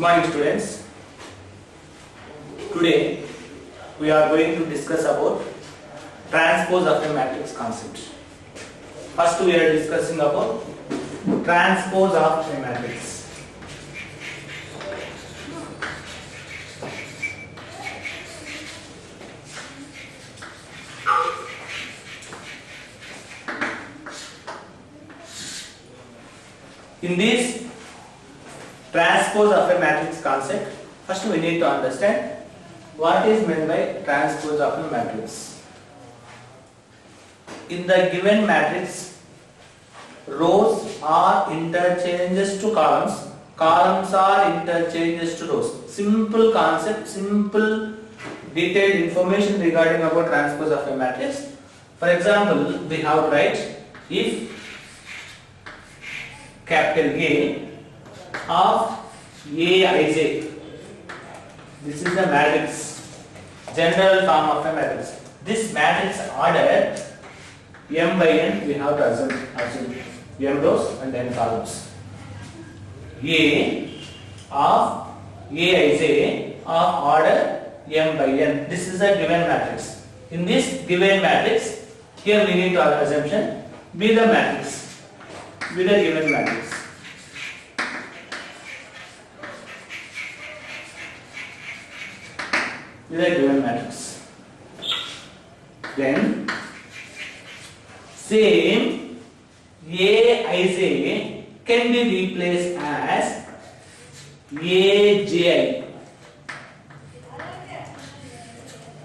Good morning, students. Today we are going to discuss about transpose of a matrix concept. First we are discussing about transpose of a matrix. In this transpose of a matrix concept, first we need to understand what is meant by transpose of a matrix. In the given matrix, rows are interchanges to columns, columns are interchanges to rows. Simple concept, simple detailed information regarding about transpose of a matrix. For example, we have to write if capital A of Aij. This is the matrix, general form of a matrix. This matrix order m by n we have to assume m rows and n columns. A of Aij of order m by n. This is a given matrix. In this given matrix, here we need to assumption be the matrix. With a given matrix. With a given matrix. Then same Aij can be replaced as Aj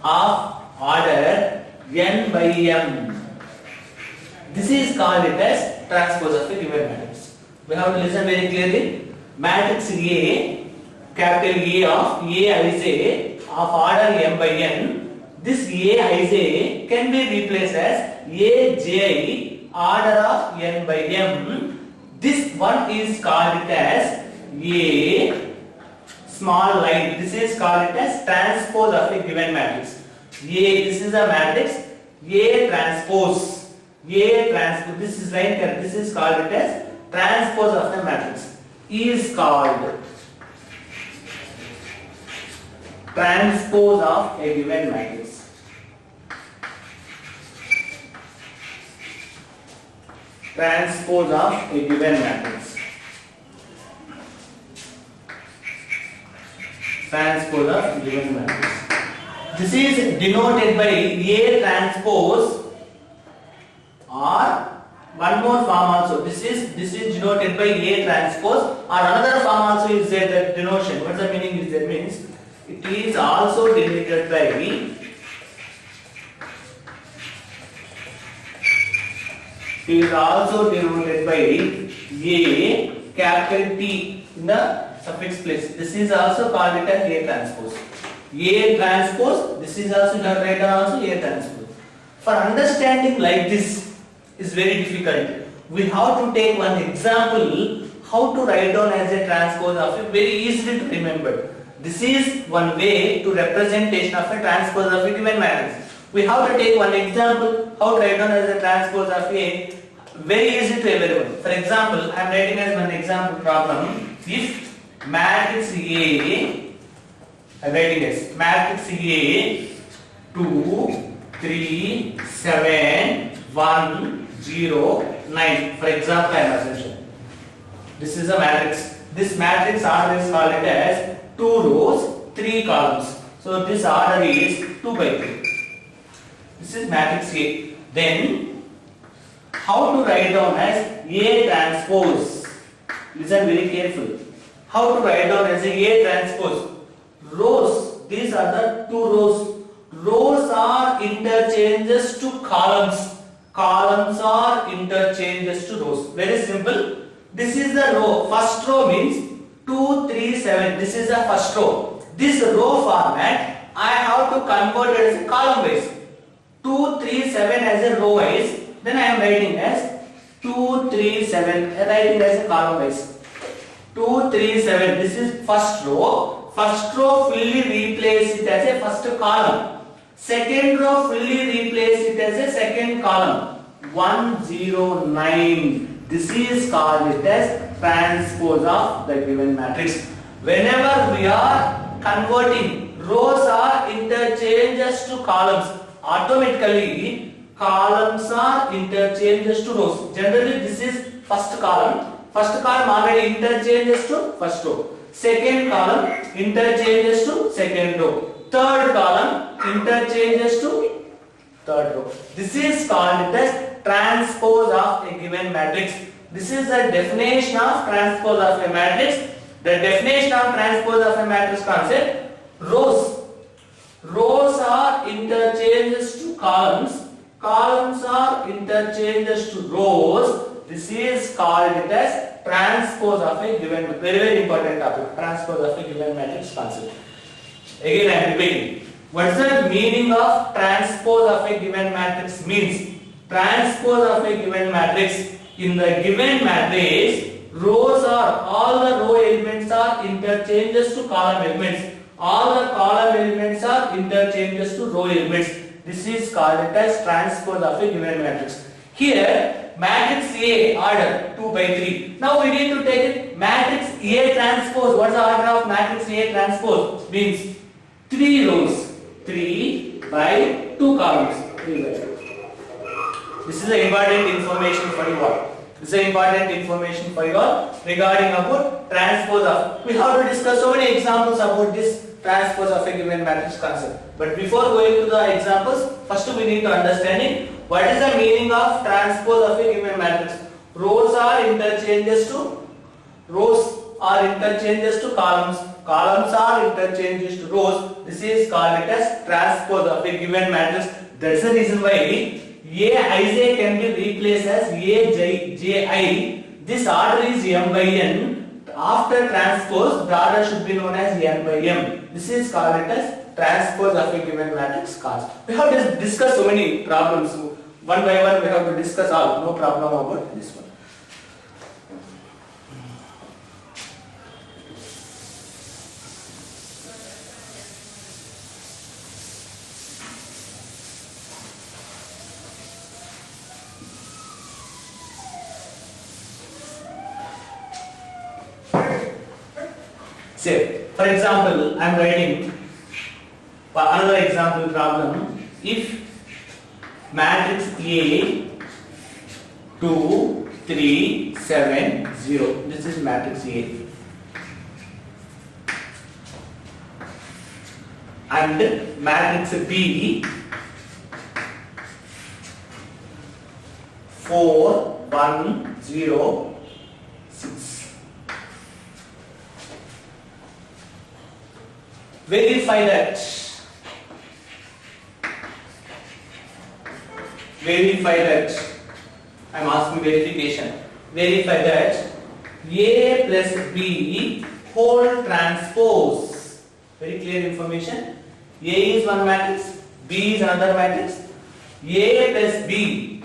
of order n by m. This is called it as transpose of a given matrix. We have to listen very clearly. Matrix A, capital A of Aij of order m by n. This Aij can be replaced as Aj order of n by m. This one is called it as A small line. This is called it as transpose of a given matrix. This is a matrix A transpose. This is line here. This is called it as transpose of the matrix. Is called transpose of a given matrix. Transpose of a given matrix. Transpose of a given matrix. This is denoted by A transpose. Or one more form also. This is denoted by A transpose, or another form also is there. That denotion. What the meaning is that means it is also denoted by A capital T in the suffix place. This is also called it as A transpose. A transpose. This is also written also A transpose. For understanding like this is very difficult. We have to take one example how to write down as a transpose of a very easily to remember. This is one way to representation of a transpose of a given matrix. We have to take one example how to write down as a transpose of a very easy to everyone. For example, I am writing as one example problem. If matrix A, I am writing as matrix A 2, 3, 7, 1, 0, 9. For example, I am assumption. This is a matrix. This matrix order is called it as 2 rows, 3 columns. So this order is 2 by 3. This is matrix A. Then how to write down as A transpose? Listen very carefully. How to write down as A transpose? Rows. These are the 2 rows. Rows are interchanges to columns. Columns are interchanges to rows. Very simple. This is the row. First row means 2, 3, 7. This is the first row. This row format I have to convert it as a column wise. 2, 3, 7 as a row wise. Then I am writing as 2, 3, 7. Writing as a column wise. 2, 3, 7. This is first row. First row fully replace it as a first column. Second row fully replace it as a second column. 1, 0, 9. This is called it as transpose of the given matrix. Whenever we are converting rows are interchanges to columns, automatically columns are interchanges to rows. Generally this is first column. First column already interchanges to first row. Second column interchanges to second row. Third column interchanges to third row. This is called as transpose of a given matrix. This is the definition of transpose of a matrix. The definition of transpose of a matrix concept: rows are interchanges to columns, columns are interchanges to rows. This is called as transpose of a given, very important topic, transpose of a given matrix concept. Again I am repeating. What is the meaning of transpose of a given matrix? Means transpose of a given matrix. In the given matrix, rows are, all the row elements are interchanges to column elements. All the column elements are interchanges to row elements. This is called as transpose of a given matrix. Here, matrix A order 2 by 3. Now we need to take it matrix A transpose. What is the order of matrix A transpose? Means 3 rows, 3 by 2 columns. 3 by 2. This is the important information for you all. This is important information for you all regarding about transpose of. We have to discuss so many examples about this transpose of a given matrix concept. But before going to the examples, first we need to understand what is the meaning of transpose of a given matrix. Rows are interchanges to columns. Columns are interchanges to rows. This is called as transpose of a given matrix. That's the reason why Aij can be replaced as Ji. This order is m by n. After transpose, the order should be known as n by m. This is called as transpose of a given matrix concept. We have to discuss so many problems. One by one we have to discuss all. No problem about this one. Say, for example, I am writing another example problem. If matrix A 2 3 7 0, this is matrix A, and matrix B 4 1 0 6. Verify that. I am asking verification. Verify that A plus B whole transpose. Very clear information. A is one matrix, B is another matrix. A plus B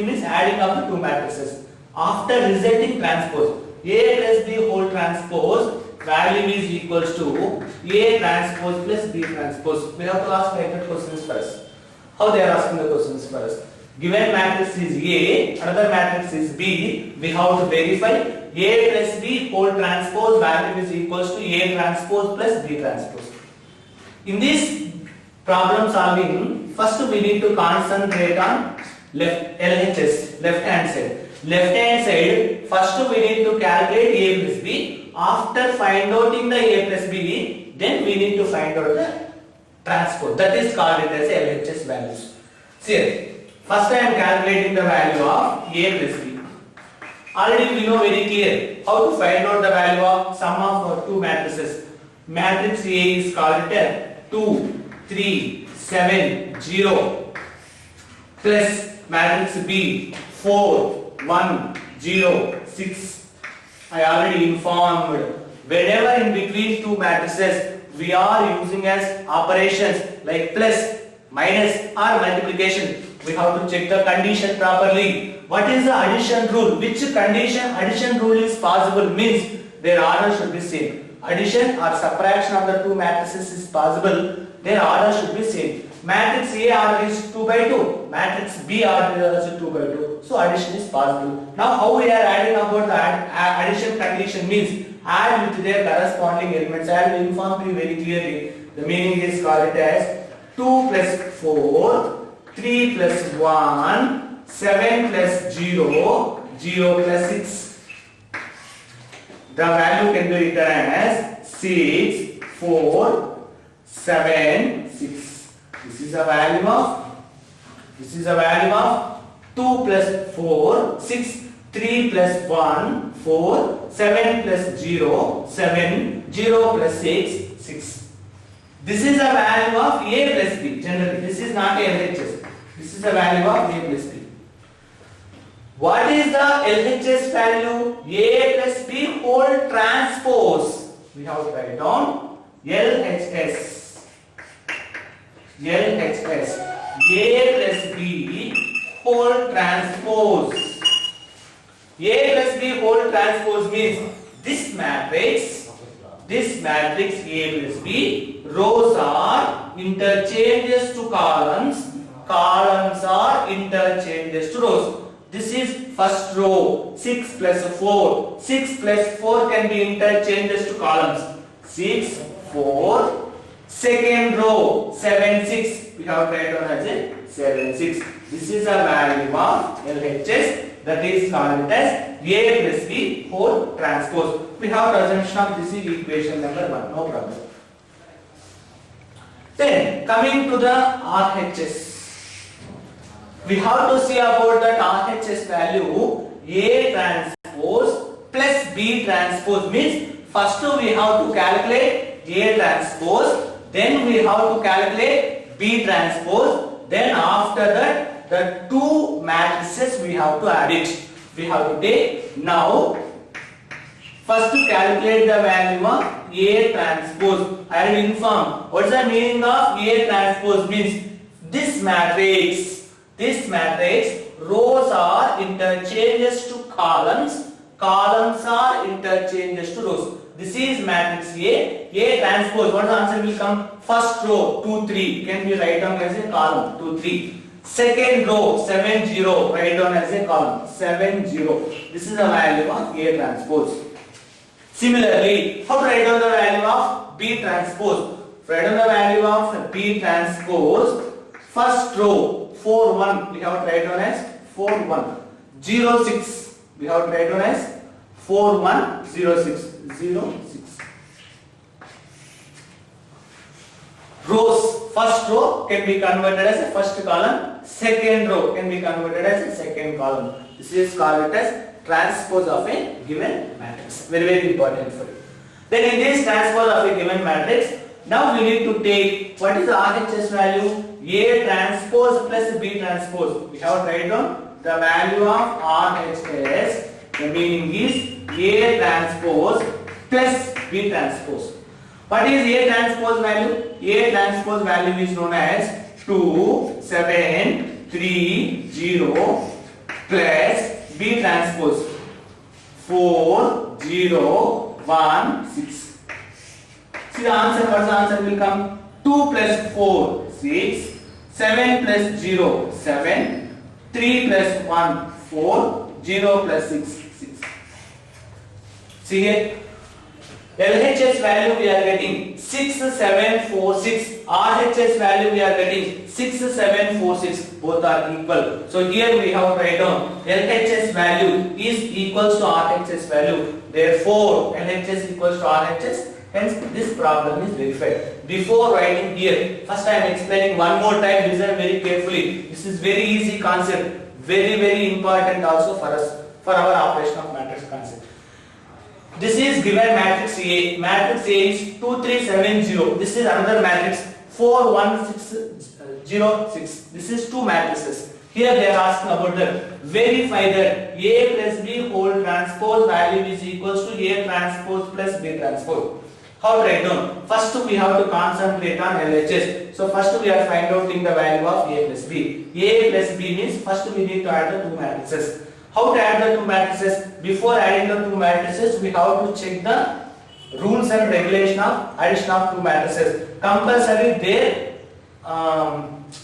means adding up the two matrices. After resetting transpose, A plus B whole transpose value is equals to A transpose plus B transpose. We have to ask like that questions first. How they are asking the questions first? Given matrix is A, another matrix is B. We have to verify A plus B whole transpose value is equals to A transpose plus B transpose. In this problem solving, first we need to concentrate on LHS, left hand side. Left hand side, first we need to calculate A plus B. After find outing the A plus B, then we need to find out the transpose. That is called it as LHS values. See, first I am calculating the value of A plus B. Already we know very clear how to find out the value of sum of two matrices. Matrix A is called as 2, 3, 7, 0 plus matrix B 4, 1, 0, 6. I already informed. Whenever in between two matrices we are using as operations like plus, minus or multiplication, we have to check the condition properly. What is the addition rule? Which condition addition rule is possible means their order should be same. Addition or subtraction of the two matrices is possible, their order should be same. Matrix A order is 2 by 2. Matrix B order is also 2 by 2. So addition is possible. Now how we are adding about the addition condition means add with their corresponding elements. I will inform you very clearly. The meaning is called it as 2 plus 4, 3 plus 1, 7 plus 0, 0 plus 6. The value can be written as 6, 4, 7, 6. This is a value of 2 plus 4, 6, 3 plus 1, 4, 7 plus 0, 7, 0 plus 6, 6. This is a value of A plus B. Generally, this is not a LHS. This is a value of A plus B. What is the LHS value? A plus B whole transpose. We have to write down LHS. LHS. A plus B whole transpose. A plus B whole transpose means this matrix A plus B, rows are interchanges to columns, columns are interchanges to rows. This is first row, 6 plus 4. 6 plus 4 can be interchanges to columns. 6, 4. Second row, 7, 6. We have to write down as a 7, 6. This is a value of LHS, that is called as A plus B whole transpose. We have assumption of this is equation number 1. No problem. Then coming to the RHS. We have to see about that RHS value. A transpose plus B transpose means first we have to calculate A transpose, then we have to calculate B transpose, then after that the two matrices we have to add it. We have to take now first to calculate the value of A transpose. I will inform what is the meaning of A transpose means this matrix rows are interchanges to columns, columns are interchanges to rows. This is matrix A transpose. What the answer will come? First row 2, 3 can be write down as a column 2, 3. Second row 7, 0 write down as a column 7, 0. This is the value of A transpose. Similarly, how to write down the value of B transpose? Write down the value of B transpose. First row 4, 1 we have to write down as 4, 1. 0, 6 we have to write down as 4, 1, 0, 6. 0, 6. Rows, first row can be converted as a first column, second row can be converted as a second column. This is called as transpose of a given matrix. Very, very important for you. Then in this transpose of a given matrix, now we need to take what is the RHS value? A transpose plus B transpose. We have to write down the value of RHS. The meaning is A transpose plus B transpose. What is A transpose value? A transpose value is known as 2, 7, 3, 0 plus B transpose 4, 0, 1, 6. See the answer, what the answer will come? 2 plus 4, 6, 7 plus 0, 7, 3 plus 1, 4, 0 plus 6, 6. See here, LHS value we are getting 6, 7, 4, 6. RHS value we are getting 6, 7, 4, 6. Both are equal. So here we have to write down LHS value is equals to RHS value. Therefore, LHS equals to RHS. Hence, this problem is verified. Before writing here, first I am explaining one more time. Listen very carefully. This is very easy concept. Very, very important also for us, for our operation of matrix concept. This is given matrix A. Matrix A is 2, 3, 7, 0. This is another matrix 4, 1, 6, 0, 6. This is two matrices. Here they are asking about the verify that A plus B whole transpose value is equals to A transpose plus B transpose. How to write down? First we have to concentrate on LHS. So first we are finding out the value of A plus B. A plus B means first we need to add the two matrices. How to add the two matrices? Before adding the two matrices, we have to check the rules and regulation of addition of two matrices. Compulsory their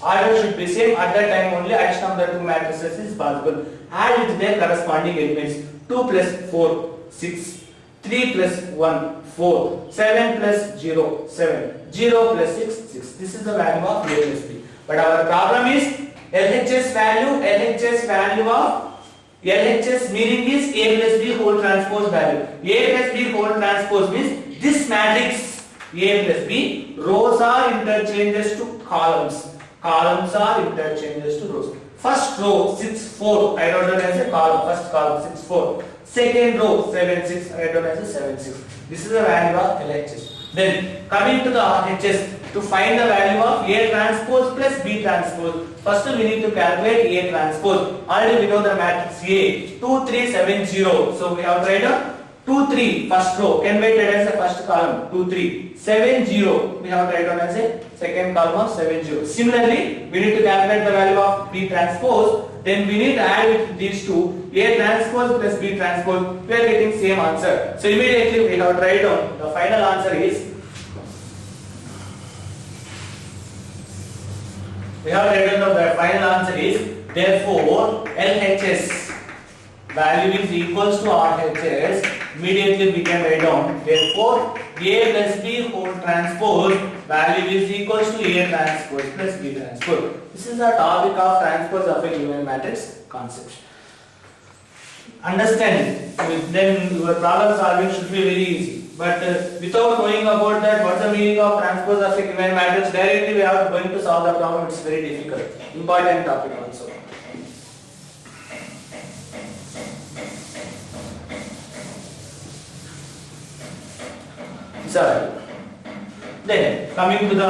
Order should be same. At that time only addition of the two matrices is possible. Add with their corresponding elements. 2 plus 4, 6. 3 plus 1, 4. 7 plus 0, 7. 0 plus 6, 6. This is the value of A plus B. But our problem is LHS value of LHS meaning is A plus B whole transpose value. A plus B whole transpose means this matrix A plus B, rows are interchanges to columns. Columns are interchanges to rows. First row 6, 4, I wrote down as a column. First column 6, 4. Second row 7, 6, I wrote down as a 7, 6. This is the value of LHS. Then coming to the RHS, to find the value of A transpose plus B transpose, first we need to calculate A transpose. Already we know the matrix A, 2, 3, 7, 0. So we have tried out 2, 3, first row, can be written as the first column, 2, 3, 7, 0, we have tried down as a second column of 7, 0. Similarly, we need to calculate the value of B transpose, then we need to add with these two, A transpose plus B transpose, we are getting same answer. So immediately we have tried down, the final answer is, we have written down the final answer is, therefore LHS value is equals to RHS. Immediately we can write down, therefore A plus B whole transpose value is equals to A transpose plus B transpose. This is the topic of transpose of a given matrix concept. Understand, then your problem solving should be very easy. But without knowing about that, what's the meaning of transpose of a given matrix, directly we are going to solve the problem. It's very difficult. Important topic also. So, then coming to the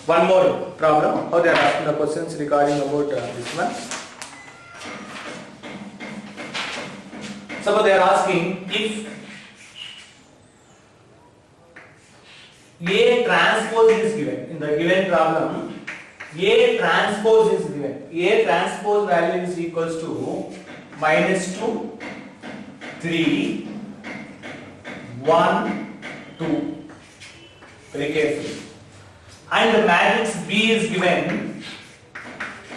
one more problem, how they are asking the questions regarding about this one. Suppose they are asking if A transpose is given, in the given problem, A transpose is given. A transpose value is equals to -2, 3, 1, 2. Very carefully. And the matrix B is given.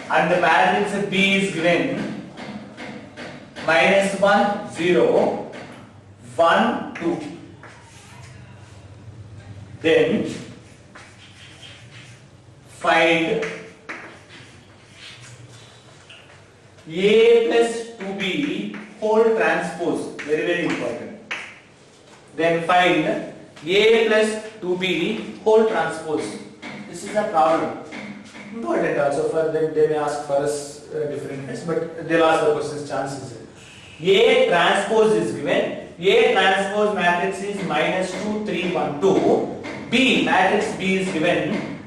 And the matrix B is given -1, 0, 1, 2. Then find A plus 2B whole transpose, very important. Then find A plus 2B whole transpose. This is a problem. Important also for them, they may ask for us different things, but they'll ask the questions chances. A transpose is given. A transpose matrix is -2, 3, 1, 2. B matrix B is given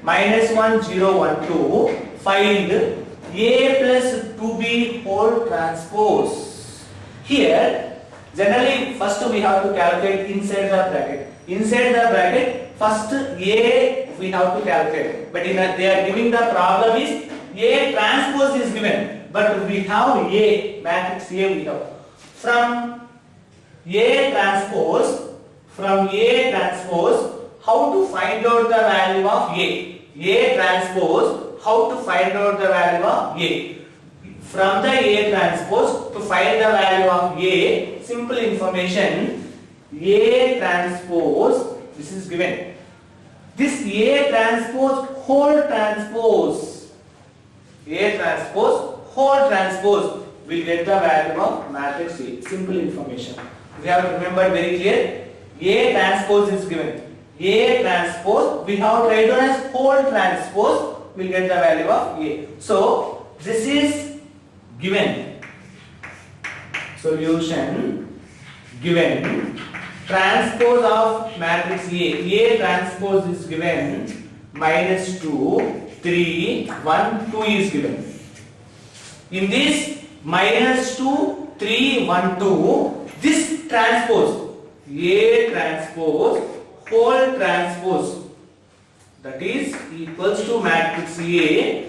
-1, 0, 1, 2. Find A plus 2B whole transpose. Here, generally, first we have to calculate inside the bracket. Inside the bracket, first A we have to calculate. But they are giving the problem is A transpose is given. But we have A, matrix A we have. From A transpose, how to find out the value of A? A transpose, how to find out the value of A? From the A transpose, to find the value of A, simple information, A transpose, this is given. This A transpose, whole transpose, A transpose, whole transpose will get the value of matrix A. Simple information. We have to remember very clear. A transpose is given. A transpose, we have tried on as whole transpose, will get the value of A. So, this is given. Solution given. Transpose of matrix A. A transpose is given -2, 3, 1, 2 is given. In this -2, 3, 1, 2, this transpose, A transpose, whole transpose, that is equals to matrix A.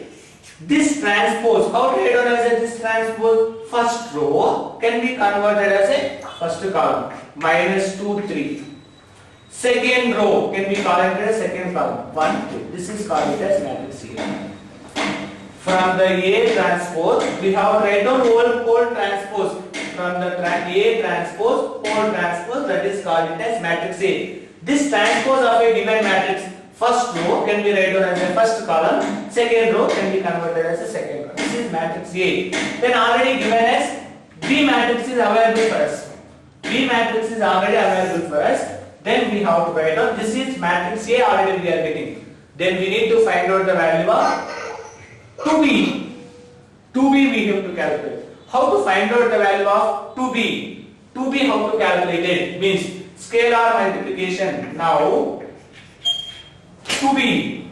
This transpose, how to write down as this transpose? First row can be converted as a first column, -2, 3. second row can be called as second column. 1, 2. This is called as matrix A. From the A transpose, we have write down whole transpose. From the A transpose, whole transpose, that is called it as matrix A. This transpose of a given matrix, first row can be written as a first column, second row can be converted as a second column. This is matrix A. Then already given as B matrix is available for us. B matrix is already available for us. Then we have to write down this is matrix A already we are getting. Then we need to find out the value of 2B. 2B we have to calculate. How to find out the value of 2B? 2B how to calculate it? Means scalar multiplication. Now 2B.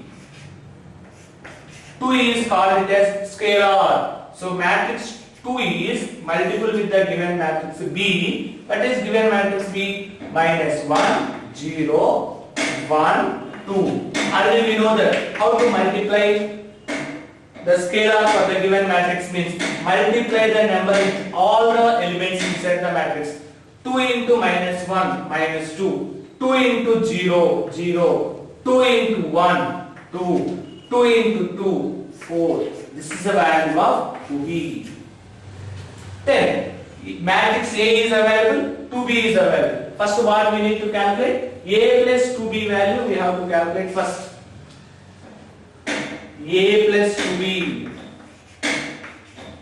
2 is called it as scalar. So matrix 2 is multiple with the given matrix B. What is given matrix B? Minus 1, 0, 1, 2. Already we know that how to multiply the scalar for the given matrix means multiply the number with all the elements inside the matrix. 2 into minus 1, minus 2. 2 into 0, 0. 2 into 1, 2. 2 into 2, 4. This is the value of 2B. Then matrix A is available, 2B is available. First what we need to calculate? A plus 2B value we have to calculate first. A plus 2B.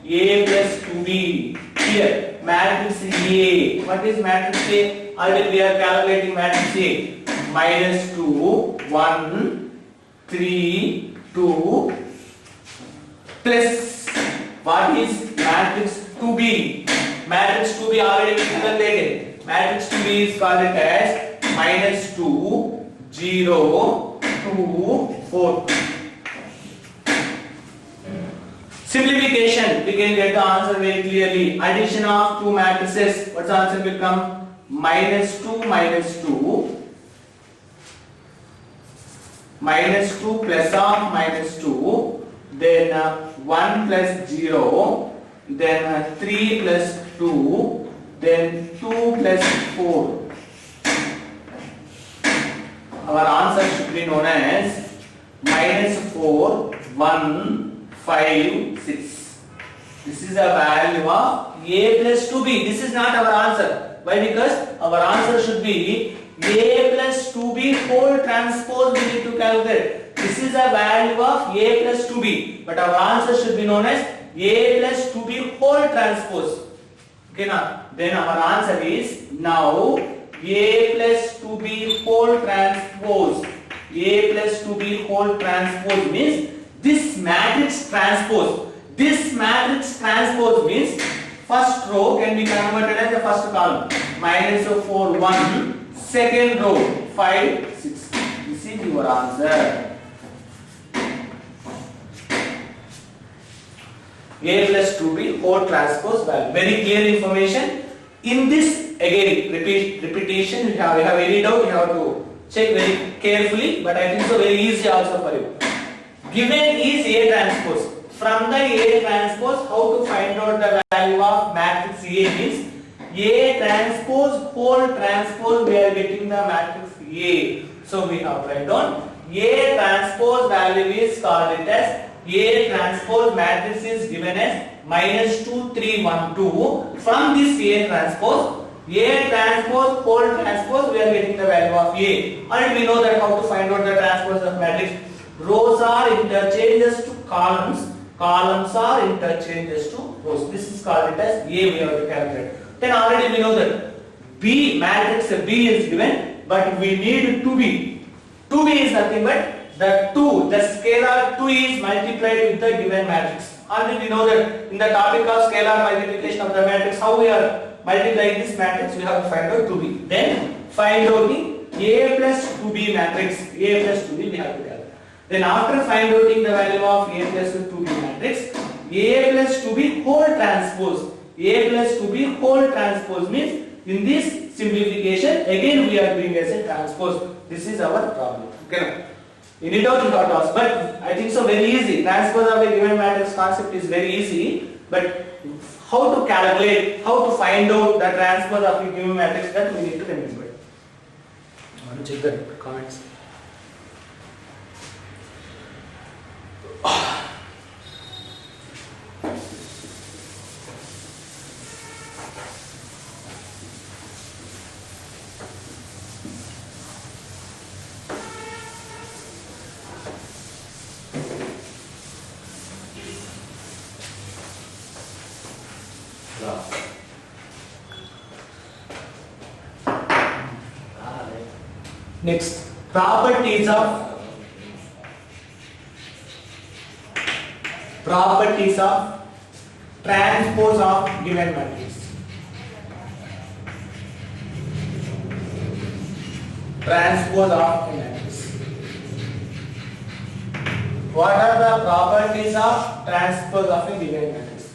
A plus 2B. Here matrix A. What is matrix A? Already we are calculating matrix A. Minus 2, 1, 3, 2 plus what is matrix 2B? Matrix 2B already we calculated. Matrix 2B is called it as minus 2, 0, 2, 4. Simplification, we can get the answer very clearly. Addition of two matrices, what's the answer will come? Minus 2, minus 2. Minus 2 plus of minus 2. Then 1 plus 0. Then 3 plus 2. Then 2 plus 4. Our answer should be known as minus 4, 1, 5, 6. This is the value of A plus 2B. This is not our answer. Why? Because our answer should be A plus 2B whole transpose we need to calculate. This is the value of A plus 2B. But our answer should be known as A plus 2B whole transpose. Okay, now then our answer is now A plus 2B whole transpose. A plus 2B whole transpose means this matrix transpose. This matrix transpose means first row can be converted as the first column. Minus 4, 1. Second row 5, 6. This is your answer. A plus 2B whole transpose value. Very clear information. In this again repetition, you have any doubt, you have to check very carefully, but I think so very easy also for you. Given is A transpose. From the A transpose, how to find out the value of matrix A means A transpose whole transpose we are getting the matrix A. So we have write down A transpose value is called it as A transpose matrix is given as minus 2, 3, 1, 2. From this A transpose whole transpose we are getting the value of A. And we know that how to find out the transpose of matrix. Rows are interchanges to columns. Columns are interchanges to rows. This is called it as A we have to calculate. Then already we know that B matrix B is given, but we need 2B. 2B is nothing but the 2, the scalar 2 is multiplied with the given matrix. Already we know that in the topic of scalar multiplication of the matrix, how we are multiplying this matrix, we have to find out 2B. Then find out the A plus 2B matrix. A plus 2B we have to calculate. Then after find outing the value of A plus 2B matrix, A plus 2B whole transpose. A plus 2B whole transpose means in this simplification again we are doing as a transpose. This is our problem. Okay. Any doubt you have to ask, but I think so very easy. Transpose of a given matrix concept is very easy, but how to calculate, how to find out the transpose of a given matrix, that we need to remember. want to check the comments. Next, properties of transpose of given matrix. Transpose of a matrix. What are the properties of transpose of a given matrix?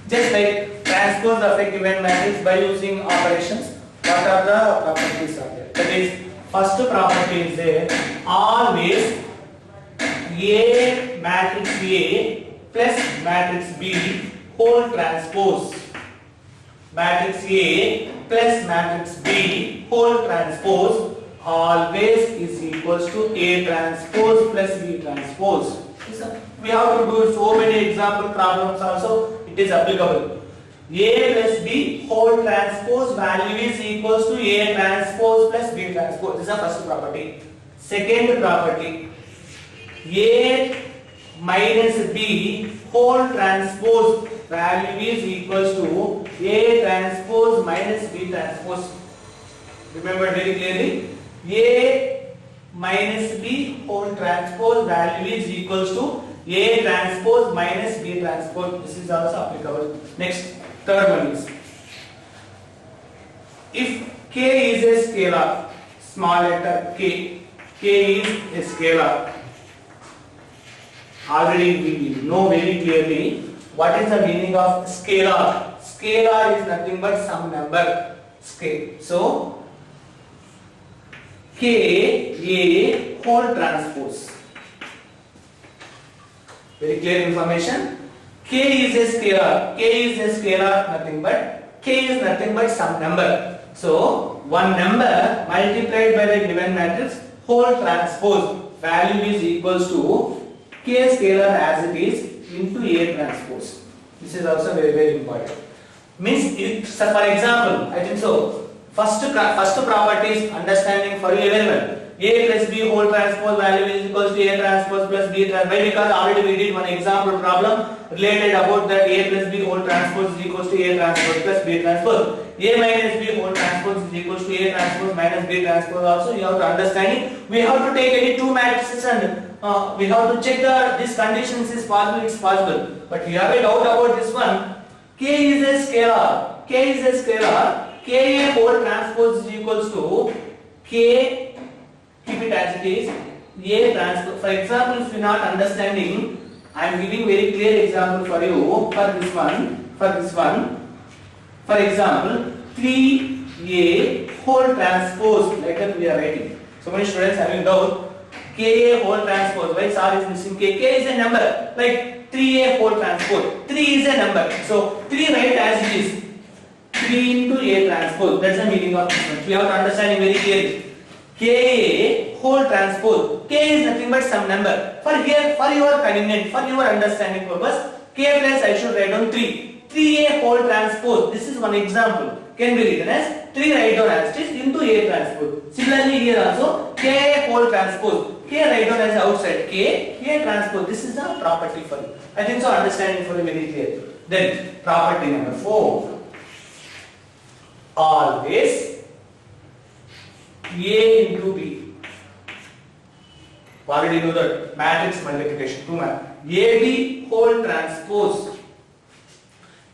Just like transpose of a given matrix by using operations. What are the properties of it? That is, first property is there, always A matrix A plus matrix B whole transpose. Matrix A plus matrix B whole transpose always is equals to A transpose plus B transpose. We have to do so many example problems also, it is applicable. A plus B whole transpose value is equals to A transpose plus B transpose. This is the first property. Second property, A minus B whole transpose value is equals to A transpose minus B transpose. Remember very clearly, A minus B whole transpose value is equals to A transpose minus B transpose. This is also applicable. Next, third one is, if K is a scalar, small letter K is a scalar. Already we know very clearly what is the meaning of scalar. Scalar is nothing but some number. Scale. So K A whole transpose. Very clear information. K is a scalar. K is a scalar, nothing but K is nothing but some number. So one number multiplied by the given matrix whole transpose value is equals to K scalar as it is into A transpose. This is also very, very important. Means, so for example, I think so. First property is understanding for you very well. A plus B whole transpose value is equals to A transpose plus B transpose. Why? Because already we did one example problem related about that A plus B whole transpose is equals to A transpose plus B transpose. A minus B whole transpose is equals to A transpose minus B transpose. Also, you have to understand it. We have to take any two matrices and we have to check these conditions is possible. It's possible. But you have a doubt about this one. K is a scalar. K is a scalar. Ka whole transpose is equals to K. Keep it as it is. A transpose. For example, if you are not understanding, I am giving very clear example for you. For this one. For example, 3A whole transpose. Like that we are writing. So many students having doubt. Ka whole transpose. Why sir is missing K? K is a number. Like 3A whole transpose. 3 is a number. So 3 write as it is. 3 into A transpose. That's the meaning of this one. We have to understand it very clearly. Ka whole transpose. K is nothing but some number. For here, for your convenience, for your understanding purpose, K plus I should write down 3. 3A whole transpose. This is one example. Can be written as 3 write down as it is into A transpose. Similarly here also K whole transpose. K write down as outside. K transpose. This is the property for you. I think so understanding for you very clear. Then property number 4. Always A into B. Already know that matrix multiplication. 2 AB whole transpose.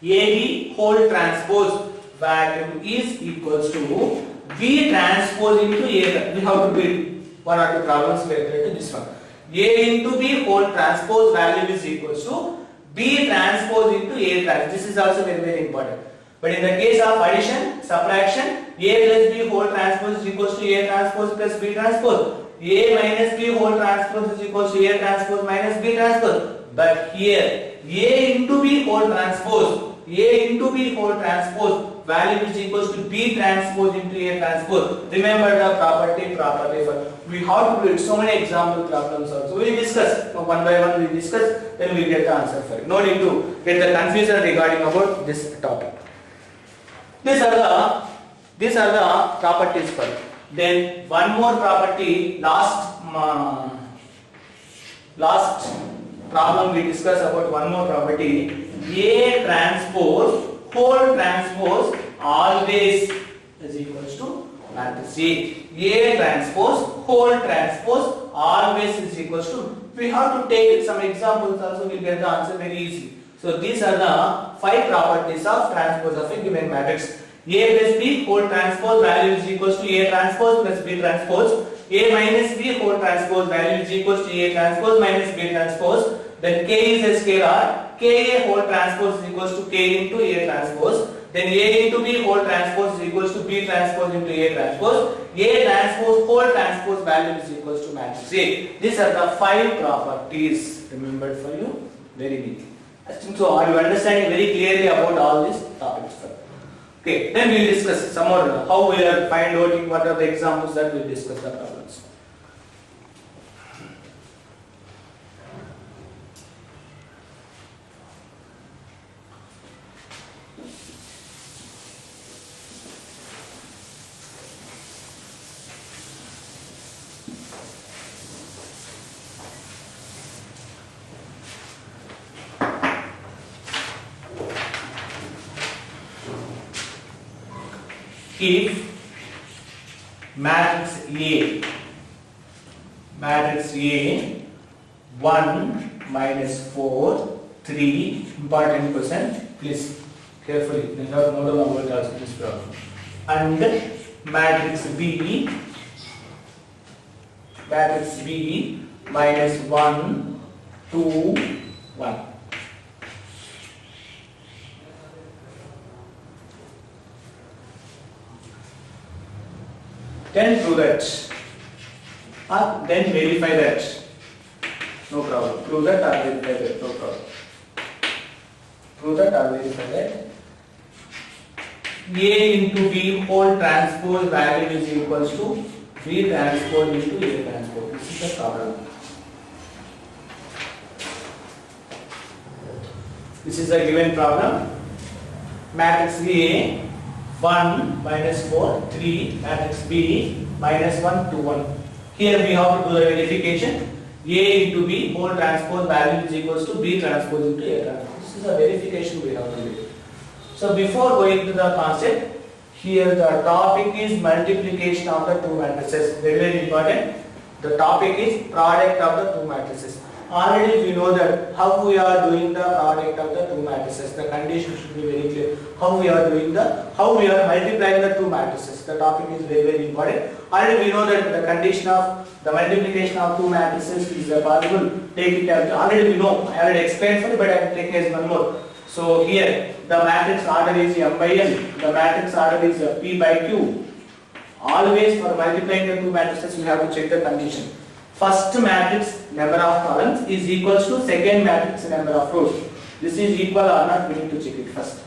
AB whole transpose value is equals to B transpose into A. We have to build one or two problems related to this one. A into B whole transpose value is equals to B transpose into A transpose. This is also very, very important. But in the case of addition, subtraction, A plus B whole transpose is equals to A transpose plus B transpose. A minus B whole transpose is equals to A transpose minus B transpose. But here, A into B whole transpose A into B whole transpose value is equals to B transpose into A transpose. Remember the property for. We have to do it. So many example problems also. We will discuss one by one. We will discuss. Then we get the answer for it. No need to get the confusion regarding about this topic. These are the properties for it. Then one more property. Last problem we discussed about one more property. A transpose whole transpose always is equals to matrix A. A transpose whole transpose always is equals to. We have to take some examples also. We will get the answer very easy. So these are the 5 properties of transpose of a given matrix. A plus B whole transpose value is equals to A transpose plus B transpose. A minus B whole transpose value is equals to A transpose minus B transpose. Then K is a scalar. Ka whole transpose is equals to K into A transpose. Then A into B whole transpose is equals to B transpose into A transpose. A transpose whole transpose value is equals to matrix A. These are the 5 properties remembered for you very neatly. I think so. Are you understanding very clearly about all these topics? Okay, then we will discuss some more how we are find out what are the examples that we will discuss the problems. If matrix A 1 minus 4 3 important question, please carefully you have no longer also this problem, and matrix B minus 1 2 1. Then prove that, then verify that, no problem. Prove that or verify that, no problem. Prove that or verify that. A into B whole transpose value is equals to B transpose into A transpose. This is the problem. This is a given problem. Matrix A 1 minus 4 3, matrix B minus 1 2 1. Here we have to do the verification. A into B whole transpose value is equals to B transpose into A transpose. This is a verification we have to do. So before going to the concept, here the topic is multiplication of the two matrices. Very very important. The topic is product of the two matrices. Already we know that how we are doing the product of the two matrices. The condition should be very clear. How we are multiplying the two matrices. The topic is very very important. Already we know that the condition of the multiplication of two matrices is possible. Take it as already we know. I already explained for you, but I am taking as one more. So here the matrix order is M by N. The matrix order is P by Q. Always for multiplying the two matrices you have to check the condition. First matrix number of columns is equals to second matrix number of rows. This is equal or not, we need to check it first.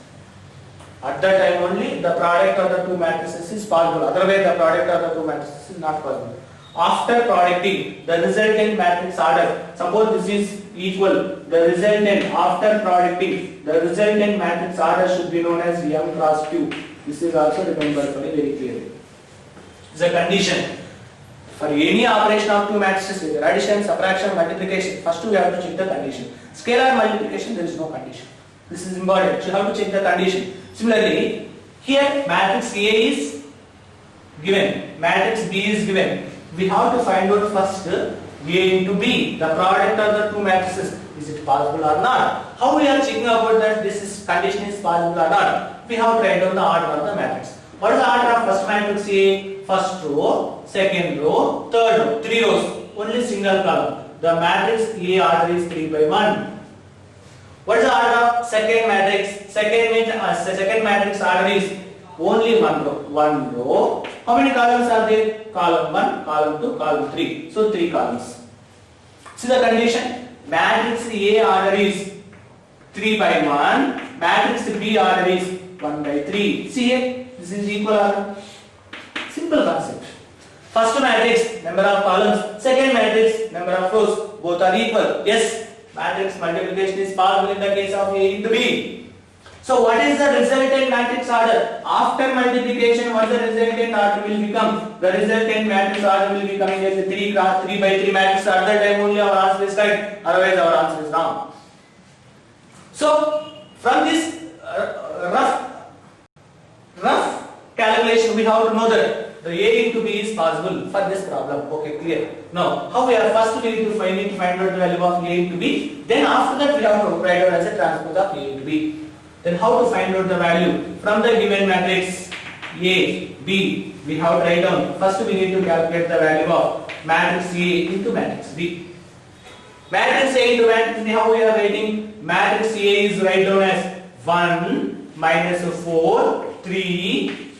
At that time only the product of the two matrices is possible. Otherwise the product of the two matrices is not possible. After producting the resultant matrix order, suppose this is equal, the resultant after producting the resultant matrix order should be known as M cross Q. This is also remembered very clearly. It's a condition. For any operation of two matrices, whether addition, subtraction, multiplication, first we have to check the condition. Scalar multiplication, there is no condition. This is important. You have to check the condition. Similarly, here matrix A is given, matrix B is given. We have to find out first A into B, the product of the two matrices. Is it possible or not? How we are checking about that this condition is possible or not? We have to write down the order of the matrix. What is the order of first matrix A? First row, second row, third row, 3 rows, only single column. The matrix A order is 3 by 1. What is the order of second matrix? Second matrix order is only 1 row. 1 row. How many columns are there? Column 1, column 2, column 3. So 3 columns. See the condition? Matrix A order is 3 by 1. matrix B order is 1 by 3. See here, this is equal order. Simple concept. First matrix, number of columns. Second matrix, number of rows. Both are equal. Yes, matrix multiplication is possible in the case of A into B. So what is the resultant matrix order? After multiplication, what the resultant order will become? The resultant matrix order will be coming as a 3 by 3 matrix. At that time only our answer is right, otherwise our answer is wrong. So from this rough calculation, we have to know that the A into B is possible for this problem. Okay, clear. Now, how we are first we need to find out the value of A into B. Then after that we have to write out as a transpose of A into B. Then how to find out the value from the given matrix A, B? We have to write down. First we need to calculate the value of matrix A into matrix B. Matrix A into matrix B, how we are writing? Matrix A is write down as 1 minus 4, 3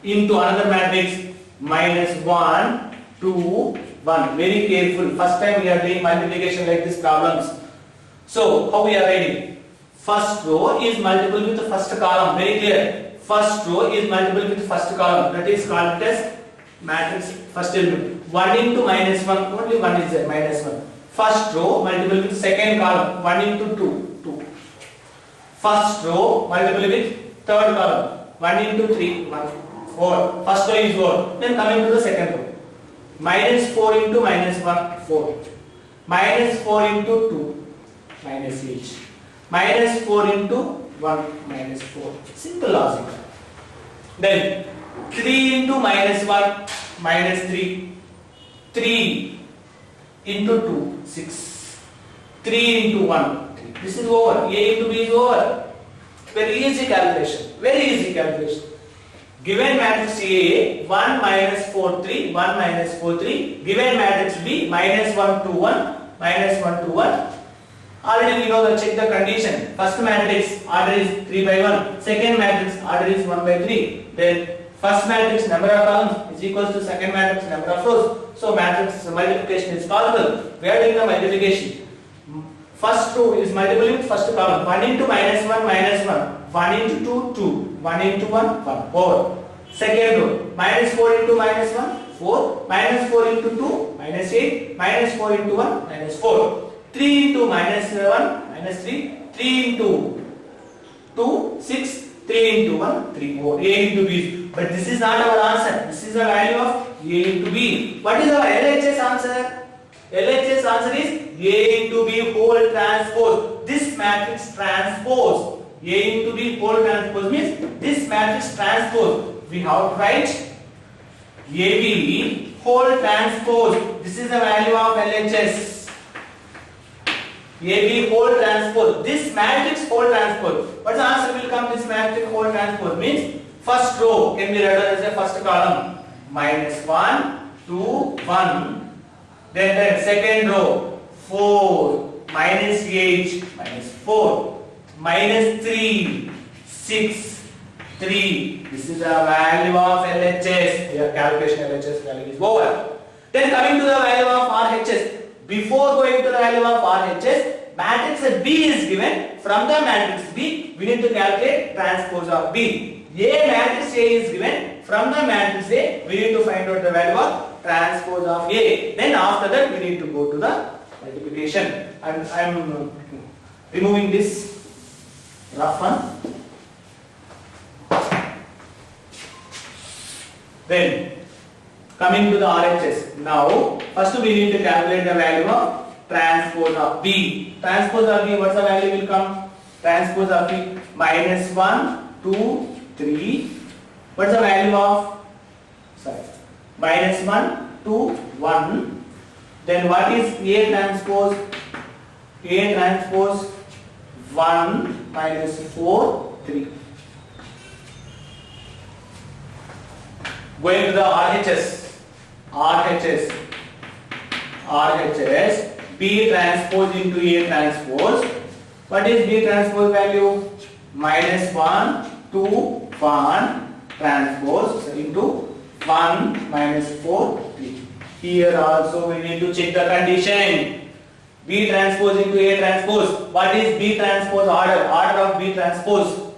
into another matrix minus 1, 2, 1. Very careful. First time we are doing multiplication like this problems. So how we are writing? First row is multiple with the first column. Very clear. First row is multiple with first column. That is called as matrix first element. 1 into minus 1. Only 1 is there. Minus 1. First row multiple with second column. 1 into 2. 2. First row multiple with third column. 1 into 3. 1. 4. First row is 4. Then coming to the second row. Minus 4 into minus 1. 4. Minus 4 into 2. Minus each. Minus 4 into 1 minus 4. Simple logic. Then 3 into minus 1 minus 3. 3 into 2 6. 3 into 1 3. This is over. A into B is over. Very easy calculation. Very easy calculation. Given matrix A 1 minus 4 3 1 minus 4 3. Given matrix B minus 1 2 1 minus 1 2 1. Already we know that check the condition. First matrix order is 3 by 1. Second matrix order is 1 by 3. Then first matrix number of columns is equals to second matrix number of rows. So matrix multiplication is possible. We are doing the multiplication. First row is multiple with first column. 1 into minus 1 minus 1. 1 into 2 2. 1 into 1 1. 4. Second row minus 4 into minus 1 4. Minus 4 into 2 minus 8. Minus 4 into 1 minus 4. 3 into minus 1 minus 3. 3 into 2 6. 3 into 1 3 4. A into B. But this is not our answer. This is the value of A into B. What is our LHS answer? LHS answer is A into B whole transpose. This matrix transpose. A into B whole transpose means this matrix transpose. We have to write AB whole transpose. This is the value of LHS. AB whole transpose. This matrix whole transpose. What's the answer will come? This matrix whole transpose means first row can be written as a first column. Minus 1, 2, 1. Then second row 4 minus 8 minus 4 minus 3 6 3. This is the value of LHS. Your calculation LHS value is over. Then coming to the value of RHS. Before going to the value of RHS, matrix B is given. From the matrix B, we need to calculate transpose of B. A matrix A is given. From the matrix A, we need to find out the value of transpose of A. Then after that, we need to go to the multiplication. And I am removing this rough one. Then coming to the RHS. Now, first we need to calculate the value of transpose of B. Transpose of B, what's the value will come? Transpose of B minus 1, 2, 3. What's the value of? Sorry. Minus 1, 2, 1. Then what is A transpose? A transpose 1 minus 4, 3. Going to the RHS. RHS B transpose into A transpose. What is B transpose value? Minus 1, 2, 1 transpose into 1 minus 4, 3. Here also we need to check the condition. B transpose into A transpose. What is B transpose order? Order of B transpose.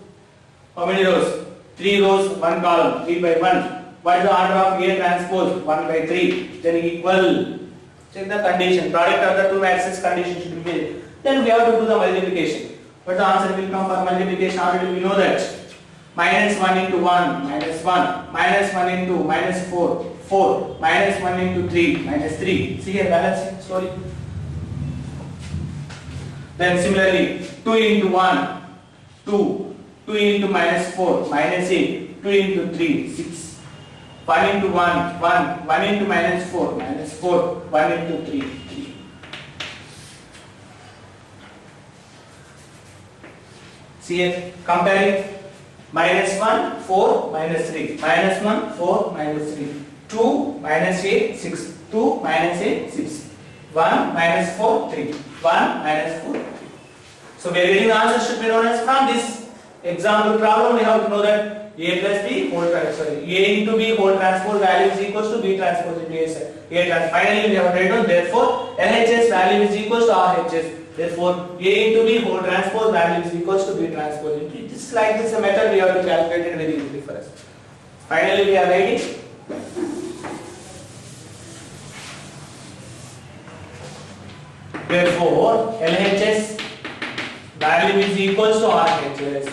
How many rows? 3 rows, 1 column, 3 by 1. What is the order of A transpose? 1 by 3. Then equal. Check the condition. Product of the two matrices condition should be made. Then we have to do the multiplication. But the answer will come for multiplication. Already we know that. Minus 1 into 1, minus 1. Minus 1 into minus 4, 4. Minus 1 into 3, minus 3. See here, balancing slowly. Then similarly, 2 into 1, 2. 2 into minus 4, minus 8. 2 into 3, 6. 1 into 1, 1. 1 into minus 4, minus 4. 1 into 3, 3. See here, comparing. Minus 1, 4, minus 3. Minus 1, 4, minus 3. 2, minus 8, 6. 2, minus 8, 6. 1, minus 4, 3. 1, minus 4, 3. So we are getting the answer should be known as from this example problem. We have to know that A plus B whole transpose. A into B whole transpose value is equals to B transpose into A transpose. Finally we have written down therefore LHS value is equals to RHS. Therefore, A into B whole transpose value is equals to B transpose into. Just like this, a method we have to calculate it very easily for us. Finally, we are writing. Therefore, LHS value is equals to RHS.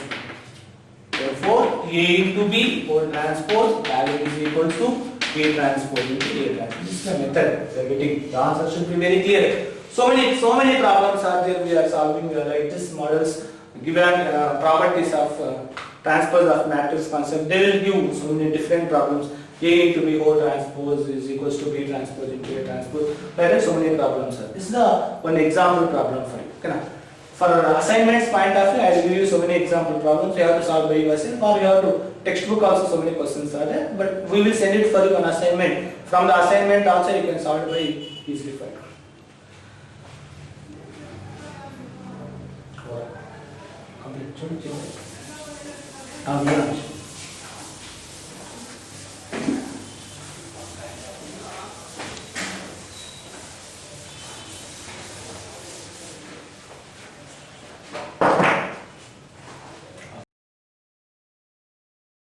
Therefore, A into B whole transpose value is equals to B transpose into A transpose. This is the method we are getting. The answer should be very clear. So many problems are there we are solving like this models given properties of transpose of matrix concept. They will give so many different problems. A into B whole transpose is equals to B transpose into A transpose. Like that, so many problems are. This is the one example problem for you. Okay, for assignments point of view, I will give you so many example problems. You have to solve by yourself, or you have to textbook also. So many questions are there, but we will send it for you on assignment. From the assignment also you can solve by easily for you. Complete.